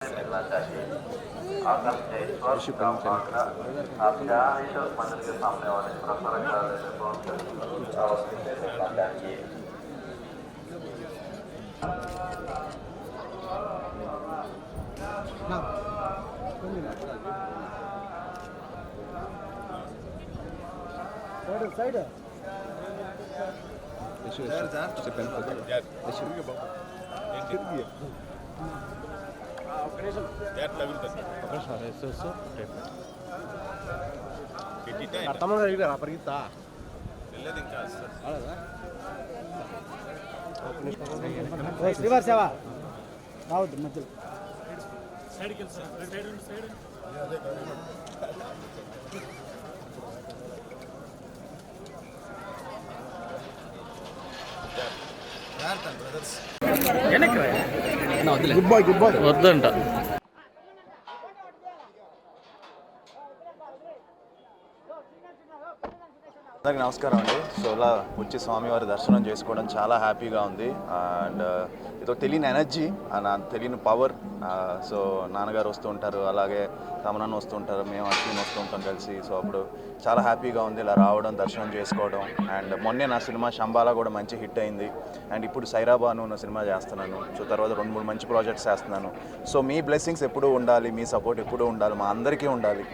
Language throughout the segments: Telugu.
मिलना चाहिए। अगर देश का मामला आप हमेशा उस मंदिर के सामने और इस तरफ फर्क कर देते तो उनसे मिलना चाहिए। साइड రివర్స్ అవా రావద్దు మధ్యలో సైడ్కి సైడ్ గుడ్ బాయ్ వద్దంట. అందరికీ నమస్కారం అండి. సో ఇలా వచ్చి స్వామివారి దర్శనం చేసుకోవడం చాలా హ్యాపీగా ఉంది. అండ్ ఇదో తెలియని ఎనర్జీ, నాకు తెలియని పవర్. సో నాన్నగారు వస్తూ ఉంటారు, అలాగే తమనన్న వస్తూ ఉంటారు, మేము అశ్విన్ వస్తూ ఉంటాం కలిసి. సో అప్పుడు చాలా హ్యాపీగా ఉంది ఇలా రావడం, దర్శనం చేసుకోవడం. అండ్ మొన్నే నా సినిమా శంబాలా కూడా మంచి హిట్ అయింది. అండ్ ఇప్పుడు సైరాబాను నా సినిమా చేస్తున్నాను. సో తర్వాత 2-3 మంచి ప్రాజెక్ట్స్ చేస్తున్నాను. సో మీ బ్లెస్సింగ్స్ ఎప్పుడూ ఉండాలి, మీ సపోర్ట్ ఎప్పుడూ ఉండాలి, మా అందరికీ ఉండాలి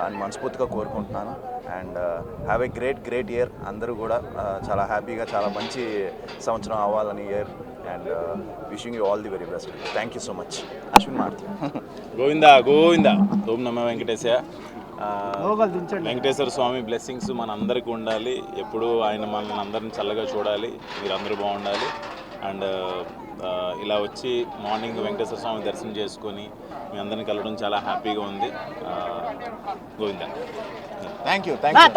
అని మనస్ఫూర్తిగా కోరుకుంటున్నాను. And have a great year. అందరూ కూడా చాలా హ్యాపీగా, చాలా మంచి సంవత్సరం అవ్వాలని year. And wishing you all the very best. Thank you so much. Ashwin Maruti. Govinda Govinda Om నమో వెంకటేశయ్య. వెంకటేశ్వర స్వామి బ్లెస్సింగ్స్ మనందరికీ ఉండాలి. ఎప్పుడూ ఆయన మనల్ని అందరిని చల్లగా చూడాలి, మీరందరూ బాగుండాలి. అండ్ ఇలా వచ్చి మార్నింగ్ వెంకటేశ్వర స్వామి దర్శనం చేసుకొని మీ అందరిని కలవడం చాలా హ్యాపీగా ఉంది. గోవిందా. Thank you.